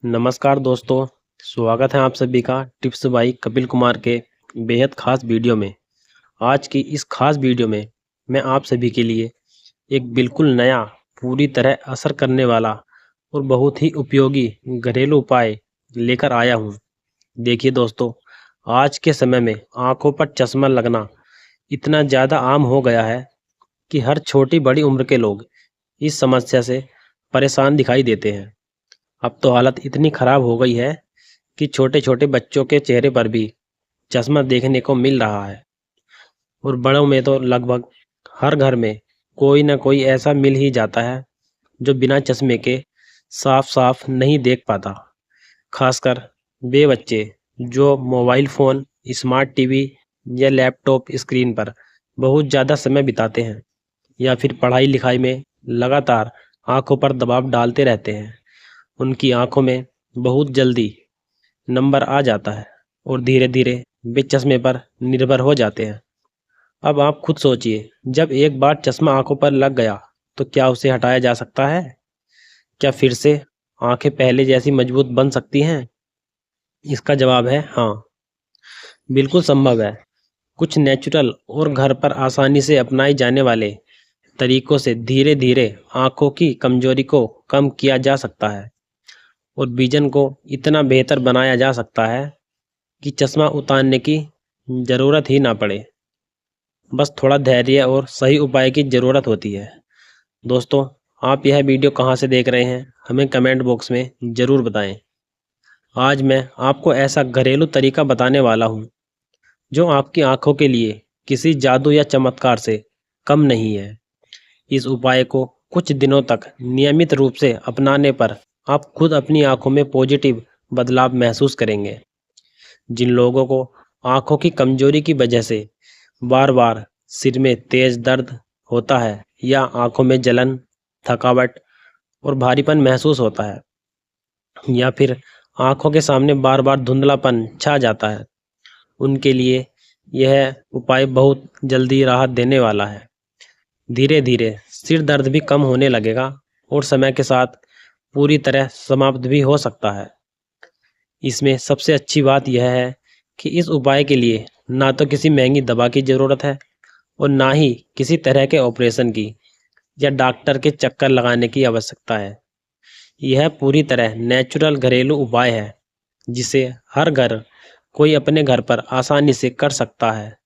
नमस्कार दोस्तों, स्वागत है आप सभी का टिप्स बाई कपिल कुमार के बेहद ख़ास वीडियो में। आज की इस ख़ास वीडियो में मैं आप सभी के लिए एक बिल्कुल नया, पूरी तरह असर करने वाला और बहुत ही उपयोगी घरेलू उपाय लेकर आया हूँ। देखिए दोस्तों, आज के समय में आँखों पर चश्मा लगना इतना ज़्यादा आम हो गया है कि हर छोटी बड़ी उम्र के लोग इस समस्या से परेशान दिखाई देते हैं। अब तो हालत इतनी ख़राब हो गई है कि छोटे छोटे बच्चों के चेहरे पर भी चश्मा देखने को मिल रहा है और बड़ों में तो लगभग हर घर में कोई ना कोई ऐसा मिल ही जाता है जो बिना चश्मे के साफ साफ नहीं देख पाता। खासकर वे बच्चे जो मोबाइल फ़ोन, स्मार्ट टीवी या लैपटॉप स्क्रीन पर बहुत ज़्यादा समय बिताते हैं या फिर पढ़ाई लिखाई में लगातार आंखों पर दबाव डालते रहते हैं। उनकी आंखों में बहुत जल्दी नंबर आ जाता है और धीरे धीरे वे चश्मे पर निर्भर हो जाते हैं। अब आप खुद सोचिए, जब एक बार चश्मा आंखों पर लग गया तो क्या उसे हटाया जा सकता है? क्या फिर से आंखें पहले जैसी मजबूत बन सकती हैं? इसका जवाब है हाँ, बिल्कुल संभव है। कुछ नेचुरल और घर पर आसानी से अपनाए जाने वाले तरीकों से धीरे धीरे आंखों की कमजोरी को कम किया जा सकता है और विजन को इतना बेहतर बनाया जा सकता है कि चश्मा उतारने की ज़रूरत ही ना पड़े। बस थोड़ा धैर्य और सही उपाय की ज़रूरत होती है। दोस्तों, आप यह वीडियो कहाँ से देख रहे हैं, हमें कमेंट बॉक्स में ज़रूर बताएं। आज मैं आपको ऐसा घरेलू तरीका बताने वाला हूँ जो आपकी आंखों के लिए किसी जादू या चमत्कार से कम नहीं है। इस उपाय को कुछ दिनों तक नियमित रूप से अपनाने पर आप खुद अपनी आंखों में पॉजिटिव बदलाव महसूस करेंगे। जिन लोगों को आंखों की कमजोरी की वजह से बार बार सिर में तेज दर्द होता है या आंखों में जलन, थकावट और भारीपन महसूस होता है या फिर आंखों के सामने बार बार धुंधलापन छा जाता है, उनके लिए यह उपाय बहुत जल्दी राहत देने वाला है। धीरे धीरे सिर दर्द भी कम होने लगेगा और समय के साथ पूरी तरह समाप्त भी हो सकता है। इसमें सबसे अच्छी बात यह है कि इस उपाय के लिए ना तो किसी महंगी दवा की ज़रूरत है और ना ही किसी तरह के ऑपरेशन की या डॉक्टर के चक्कर लगाने की आवश्यकता है। यह पूरी तरह नेचुरल घरेलू उपाय है जिसे हर घर कोई अपने घर पर आसानी से कर सकता है।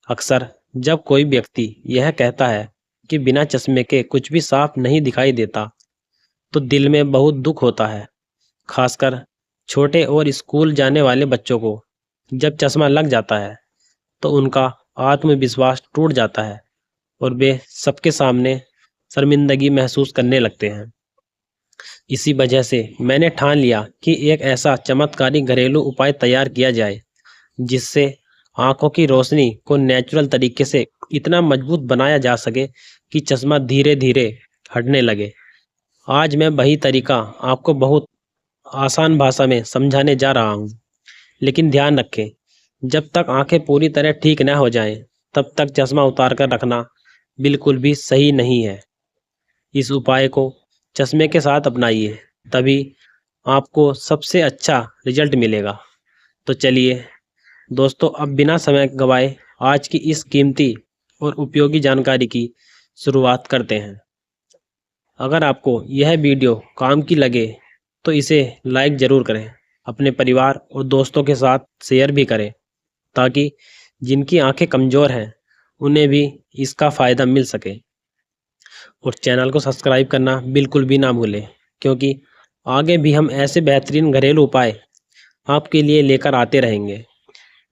अक्सर जब कोई व्यक्ति यह कहता है कि बिना चश्मे के कुछ भी साफ नहीं दिखाई देता तो दिल में बहुत दुख होता है। खासकर छोटे और स्कूल जाने वाले बच्चों को जब चश्मा लग जाता है तो उनका आत्मविश्वास टूट जाता है और वे सबके सामने शर्मिंदगी महसूस करने लगते हैं। इसी वजह से मैंने ठान लिया कि एक ऐसा चमत्कारी घरेलू उपाय तैयार किया जाए जिससे आंखों की रोशनी को नेचुरल तरीके से इतना मजबूत बनाया जा सके कि चश्मा धीरे धीरे हटने लगे। आज मैं वही तरीका आपको बहुत आसान भाषा में समझाने जा रहा हूँ, लेकिन ध्यान रखें, जब तक आंखें पूरी तरह ठीक न हो जाएं, तब तक चश्मा उतार कर रखना बिल्कुल भी सही नहीं है। इस उपाय को चश्मे के साथ अपनाइए, तभी आपको सबसे अच्छा रिजल्ट मिलेगा। तो चलिए दोस्तों, अब बिना समय गवाए आज की इस कीमती और उपयोगी जानकारी की शुरुआत करते हैं। अगर आपको यह वीडियो काम की लगे तो इसे लाइक ज़रूर करें, अपने परिवार और दोस्तों के साथ शेयर भी करें ताकि जिनकी आंखें कमज़ोर हैं उन्हें भी इसका फ़ायदा मिल सके। और चैनल को सब्सक्राइब करना बिल्कुल भी ना भूलें, क्योंकि आगे भी हम ऐसे बेहतरीन घरेलू उपाय आपके लिए लेकर आते रहेंगे।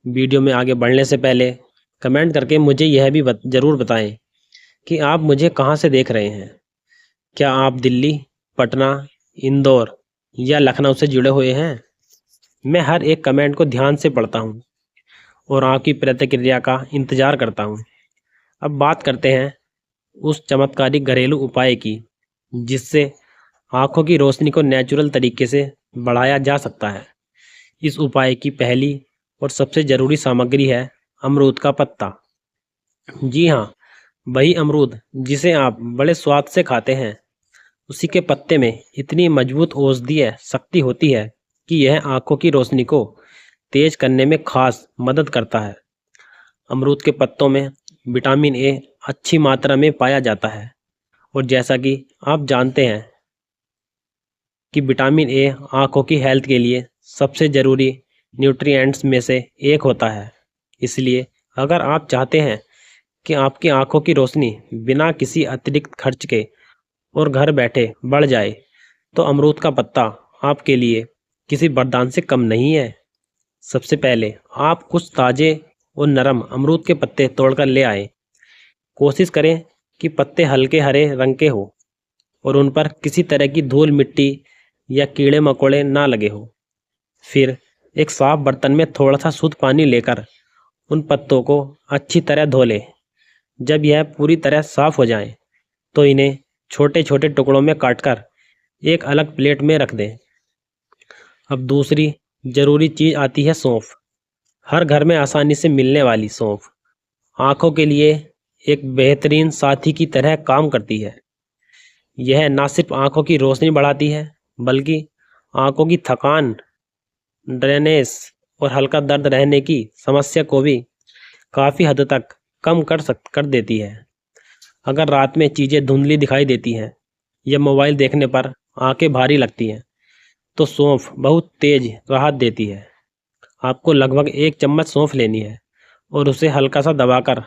वीडियो में आगे बढ़ने से पहले कमेंट करके मुझे यह भी ज़रूर बताएं कि आप मुझे कहाँ से देख रहे हैं। क्या आप दिल्ली, पटना, इंदौर या लखनऊ से जुड़े हुए हैं? मैं हर एक कमेंट को ध्यान से पढ़ता हूँ और आपकी प्रतिक्रिया का इंतज़ार करता हूँ। अब बात करते हैं उस चमत्कारिक घरेलू उपाय की जिससे आँखों की रोशनी को नेचुरल तरीके से बढ़ाया जा सकता है। इस उपाय की पहली और सबसे ज़रूरी सामग्री है अमरूद का पत्ता। जी हाँ, वही अमरूद जिसे आप बड़े स्वाद से खाते हैं। उसी के पत्ते में इतनी मजबूत औषधीय शक्ति होती है कि यह आंखों की रोशनी को तेज करने में खास मदद करता है। अमरूद के पत्तों में विटामिन ए अच्छी मात्रा में पाया जाता है और जैसा कि आप जानते हैं कि विटामिन ए आंखों की हेल्थ के लिए सबसे ज़रूरी न्यूट्रिएंट्स में से एक होता है। इसलिए अगर आप चाहते हैं कि आपकी आंखों की रोशनी बिना किसी अतिरिक्त खर्च के और घर बैठे बढ़ जाए, तो अमरूद का पत्ता आपके लिए किसी वरदान से कम नहीं है। सबसे पहले आप कुछ ताज़े और नरम अमरूद के पत्ते तोड़कर ले आए। कोशिश करें कि पत्ते हल्के हरे रंग के हो और उन पर किसी तरह की धूल मिट्टी या कीड़े मकोड़े ना लगे हो। फिर एक साफ बर्तन में थोड़ा सा शुद्ध पानी लेकर उन पत्तों को अच्छी तरह धो लें। जब यह पूरी तरह साफ हो जाए तो इन्हें छोटे छोटे टुकड़ों में काटकर एक अलग प्लेट में रख दें। अब दूसरी ज़रूरी चीज़ आती है सौंफ। हर घर में आसानी से मिलने वाली सौंफ आँखों के लिए एक बेहतरीन साथी की तरह काम करती है। यह ना सिर्फ आँखों की रोशनी बढ़ाती है बल्कि आँखों की थकान, ड्रेनेस और हल्का दर्द रहने की समस्या को भी काफ़ी हद तक कम कर देती है। अगर रात में चीज़ें धुंधली दिखाई देती हैं या मोबाइल देखने पर आंखें भारी लगती हैं तो सौंफ बहुत तेज राहत देती है। आपको लगभग 1 चम्मच सौंफ लेनी है और उसे हल्का सा दबाकर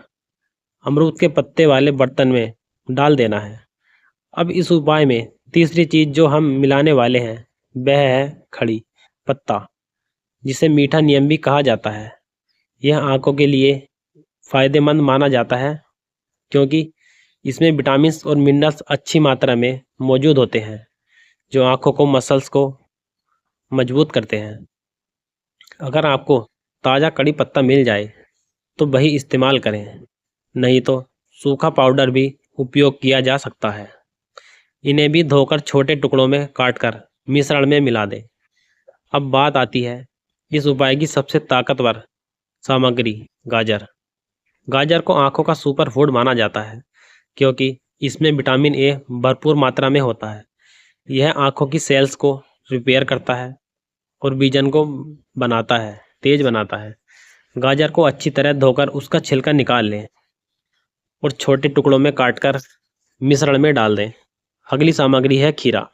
अमरूद के पत्ते वाले बर्तन में डाल देना है। अब इस उपाय में तीसरी चीज़ जो हम मिलाने वाले हैं वह है खड़ी पत्ता, जिसे मीठा नीम भी कहा जाता है। यह आंखों के लिए फ़ायदेमंद माना जाता है क्योंकि इसमें विटामिन्स और मिनरल्स अच्छी मात्रा में मौजूद होते हैं जो आंखों को मसल्स को मजबूत करते हैं। अगर आपको ताज़ा कड़ी पत्ता मिल जाए तो वही इस्तेमाल करें, नहीं तो सूखा पाउडर भी उपयोग किया जा सकता है। इन्हें भी धोकर छोटे टुकड़ों में काटकर मिश्रण में मिला दें। अब बात आती है इस उपाय की सबसे ताकतवर सामग्री गाजर। गाजर को आंखों का सुपर फूड माना जाता है क्योंकि इसमें विटामिन ए भरपूर मात्रा में होता है। यह आंखों की सेल्स को रिपेयर करता है और विजन को तेज बनाता है। गाजर को अच्छी तरह धोकर उसका छिलका निकाल लें और छोटे टुकड़ों में काटकर मिश्रण में डाल दें। अगली सामग्री है खीरा।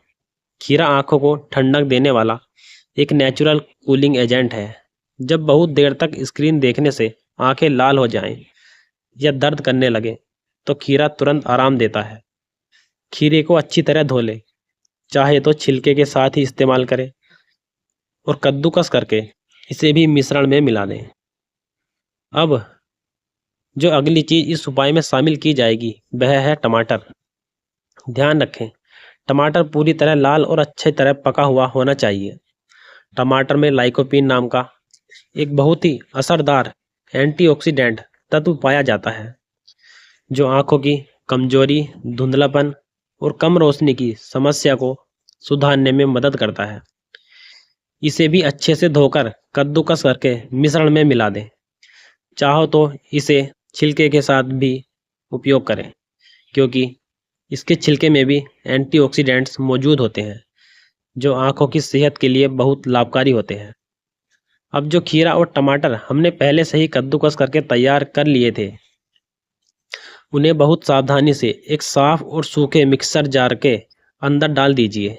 खीरा आंखों को ठंडक देने वाला एक नेचुरल कूलिंग एजेंट है। जब बहुत देर तक स्क्रीन देखने से आंखें लाल हो जाएं या दर्द करने लगे तो खीरा तुरंत आराम देता है। खीरे को अच्छी तरह धो लें, चाहे तो छिलके के साथ ही इस्तेमाल करें और कद्दूकस करके इसे भी मिश्रण में मिला दें। अब जो अगली चीज़ इस उपाय में शामिल की जाएगी वह है टमाटर। ध्यान रखें, टमाटर पूरी तरह लाल और अच्छी तरह पका हुआ होना चाहिए। टमाटर में लाइकोपीन नाम का एक बहुत ही असरदार एंटीऑक्सीडेंट तत्व पाया जाता है जो आंखों की कमजोरी, धुंधलापन और कम रोशनी की समस्या को सुधारने में मदद करता है। इसे भी अच्छे से धोकर कद्दूकस करके मिश्रण में मिला दें। चाहो तो इसे छिलके के साथ भी उपयोग करें क्योंकि इसके छिलके में भी एंटीऑक्सीडेंट्स मौजूद होते हैं जो आंखों की सेहत के लिए बहुत लाभकारी होते हैं। अब जो खीरा और टमाटर हमने पहले से ही कद्दूकस करके तैयार कर लिए थे, उन्हें बहुत सावधानी से एक साफ और सूखे मिक्सर जार के अंदर डाल दीजिए।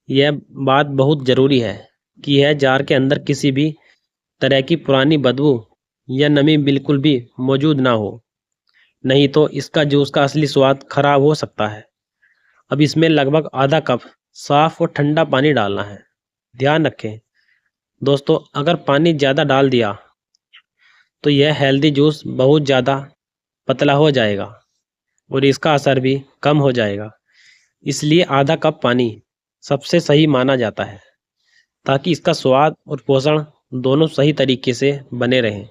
यह बात बहुत ज़रूरी है कि यह जार के अंदर किसी भी तरह की पुरानी बदबू या नमी बिल्कुल भी मौजूद ना हो, नहीं तो इसका जूस का असली स्वाद खराब हो सकता है। अब इसमें लगभग आधा कप साफ़ और ठंडा पानी डालना है। ध्यान रखें दोस्तों, अगर पानी ज़्यादा डाल दिया तो यह हेल्दी जूस बहुत ज़्यादा पतला हो जाएगा और इसका असर भी कम हो जाएगा। इसलिए आधा कप पानी सबसे सही माना जाता है ताकि इसका स्वाद और पोषण दोनों सही तरीके से बने रहें।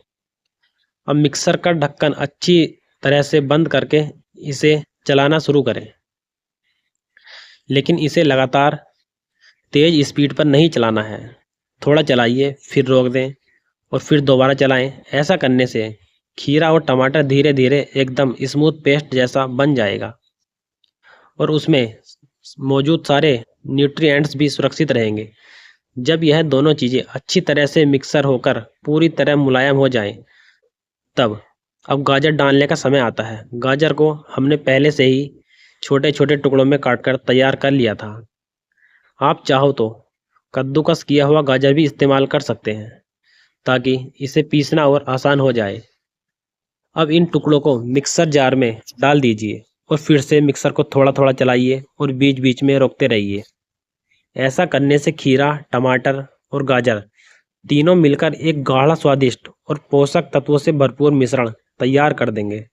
अब मिक्सर का ढक्कन अच्छी तरह से बंद करके इसे चलाना शुरू करें, लेकिन इसे लगातार तेज़ स्पीड पर नहीं चलाना है। थोड़ा चलाइए, फिर रोक दें और फिर दोबारा चलाएं। ऐसा करने से खीरा और टमाटर धीरे धीरे एकदम स्मूथ पेस्ट जैसा बन जाएगा और उसमें मौजूद सारे न्यूट्रिएंट्स भी सुरक्षित रहेंगे। जब यह दोनों चीज़ें अच्छी तरह से मिक्सर होकर पूरी तरह मुलायम हो जाएं, तब अब गाजर डालने का समय आता है। गाजर को हमने पहले से ही छोटे छोटे टुकड़ों में काटकर तैयार कर लिया था। आप चाहो तो कद्दूकस किया हुआ गाजर भी इस्तेमाल कर सकते हैं, ताकि इसे पीसना और आसान हो जाए। अब इन टुकड़ों को मिक्सर जार में डाल दीजिए और फिर से मिक्सर को थोड़ा थोड़ा चलाइए और बीच बीच में रोकते रहिए। ऐसा करने से खीरा, टमाटर और गाजर तीनों मिलकर एक गाढ़ा, स्वादिष्ट और पोषक तत्वों से भरपूर मिश्रण तैयार कर देंगे,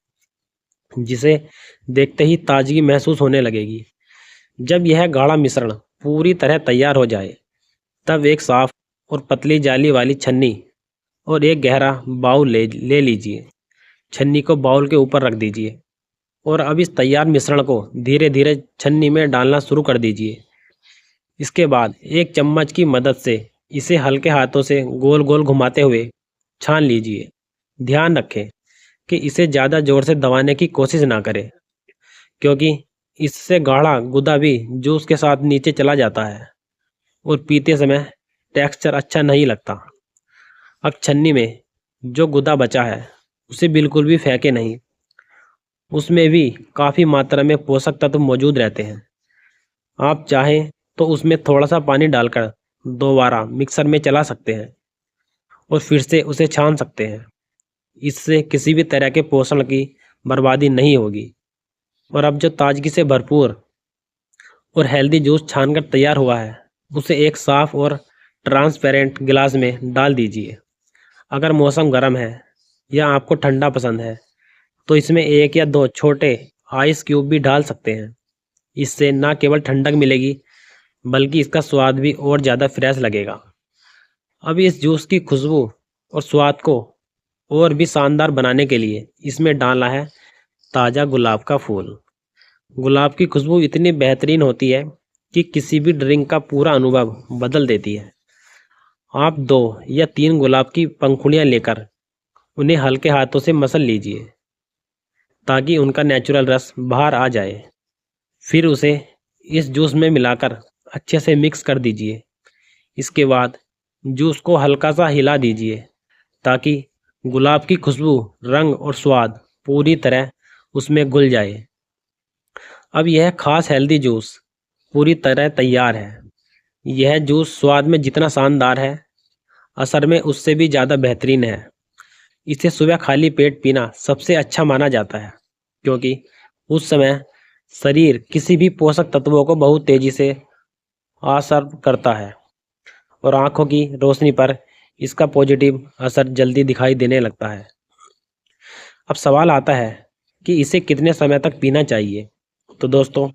जिसे देखते ही ताजगी महसूस होने लगेगी। जब यह गाढ़ा मिश्रण पूरी तरह तैयार हो जाए, तब एक साफ और पतली जाली वाली छन्नी और एक गहरा बाउल ले लीजिए। छन्नी को बाउल के ऊपर रख दीजिए और अब इस तैयार मिश्रण को धीरे धीरे छन्नी में डालना शुरू कर दीजिए। इसके बाद एक चम्मच की मदद से इसे हल्के हाथों से गोल गोल घुमाते हुए छान लीजिए। ध्यान रखें कि इसे ज़्यादा ज़ोर से दबाने की कोशिश ना करें, क्योंकि इससे गाढ़ा गुदा भी जूस के साथ नीचे चला जाता है और पीते समय टेक्सचर अच्छा नहीं लगता। अब छन्नी में जो गुदा बचा है उसे बिल्कुल भी फेंके नहीं, उसमें भी काफ़ी मात्रा में पोषक तत्व मौजूद रहते हैं। आप चाहें तो उसमें थोड़ा सा पानी डालकर दोबारा मिक्सर में चला सकते हैं और फिर से उसे छान सकते हैं। इससे किसी भी तरह के पोषण की बर्बादी नहीं होगी। और अब जो ताजगी से भरपूर और हेल्दी जूस छानकर तैयार हुआ है, उसे एक साफ़ और ट्रांसपेरेंट गिलास में डाल दीजिए। अगर मौसम गर्म है या आपको ठंडा पसंद है, तो इसमें 1 या 2 छोटे आइस क्यूब भी डाल सकते हैं। इससे न केवल ठंडक मिलेगी, बल्कि इसका स्वाद भी और ज़्यादा फ्रेश लगेगा। अब इस जूस की खुशबू और स्वाद को और भी शानदार बनाने के लिए इसमें डालना है ताज़ा गुलाब का फूल। गुलाब की खुशबू इतनी बेहतरीन होती है कि किसी भी ड्रिंक का पूरा अनुभव बदल देती है। आप 2 या 3 गुलाब की पंखुड़ियाँ लेकर उन्हें हल्के हाथों से मसल लीजिए, ताकि उनका नेचुरल रस बाहर आ जाए। फिर उसे इस जूस में मिलाकर अच्छे से मिक्स कर दीजिए। इसके बाद जूस को हल्का सा हिला दीजिए, ताकि गुलाब की खुशबू, रंग और स्वाद पूरी तरह उसमें घुल जाए। अब यह खास हेल्दी जूस पूरी तरह तैयार है। यह जूस स्वाद में जितना शानदार है, असर में उससे भी ज़्यादा बेहतरीन है। इसे सुबह खाली पेट पीना सबसे अच्छा माना जाता है, क्योंकि उस समय शरीर किसी भी पोषक तत्वों को बहुत तेज़ी से असर करता है और आँखों की रोशनी पर इसका पॉजिटिव असर जल्दी दिखाई देने लगता है। अब सवाल आता है कि इसे कितने समय तक पीना चाहिए। तो दोस्तों,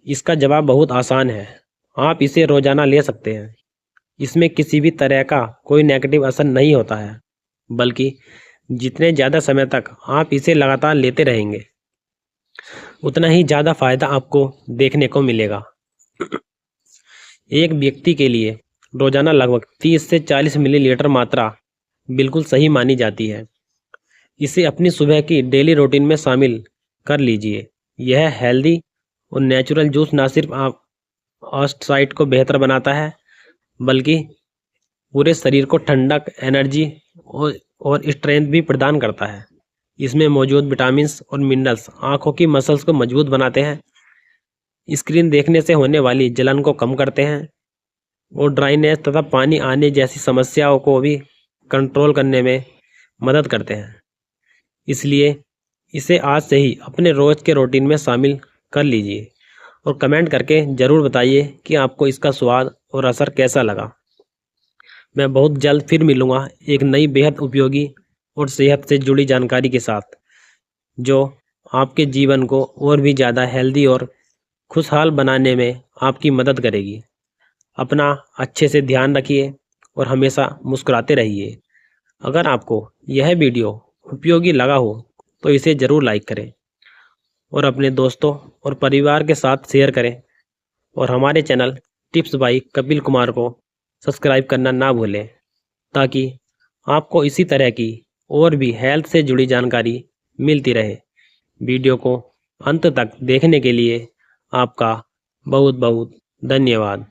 इसका जवाब बहुत आसान है। आप इसे रोज़ाना ले सकते हैं। इसमें किसी भी तरह का कोई नेगेटिव असर नहीं होता है, बल्कि जितने ज़्यादा समय तक आप इसे लगातार लेते रहेंगे, उतना ही ज़्यादा फ़ायदा आपको देखने को मिलेगा। एक व्यक्ति के लिए रोज़ाना लगभग 30 से 40 मिलीलीटर मात्रा बिल्कुल सही मानी जाती है। इसे अपनी सुबह की डेली रूटीन में शामिल कर लीजिए। यह हेल्दी और नेचुरल जूस ना सिर्फ आप ऑस्टसाइट को बेहतर बनाता है, बल्कि पूरे शरीर को ठंडक, एनर्जी और स्ट्रेंथ भी प्रदान करता है। इसमें मौजूद विटामिन्स और मिनरल्स आँखों की मसल्स को मजबूत बनाते हैं, स्क्रीन देखने से होने वाली जलन को कम करते हैं और ड्राइनेस तथा पानी आने जैसी समस्याओं को भी कंट्रोल करने में मदद करते हैं। इसलिए इसे आज से ही अपने रोज़ के रूटीन में शामिल कर लीजिए और कमेंट करके ज़रूर बताइए कि आपको इसका स्वाद और असर कैसा लगा। मैं बहुत जल्द फिर मिलूँगा एक नई बेहद उपयोगी और सेहत से जुड़ी जानकारी के साथ, जो आपके जीवन को और भी ज़्यादा हेल्दी और खुशहाल बनाने में आपकी मदद करेगी। अपना अच्छे से ध्यान रखिए और हमेशा मुस्कुराते रहिए। अगर आपको यह वीडियो उपयोगी लगा हो तो इसे ज़रूर लाइक करें और अपने दोस्तों और परिवार के साथ शेयर करें और हमारे channel tips by Kapil Kumar को सब्सक्राइब करना ना भूलें, ताकि आपको इसी तरह की और भी हेल्थ से जुड़ी जानकारी मिलती रहे। वीडियो को अंत तक देखने के लिए आपका बहुत बहुत धन्यवाद।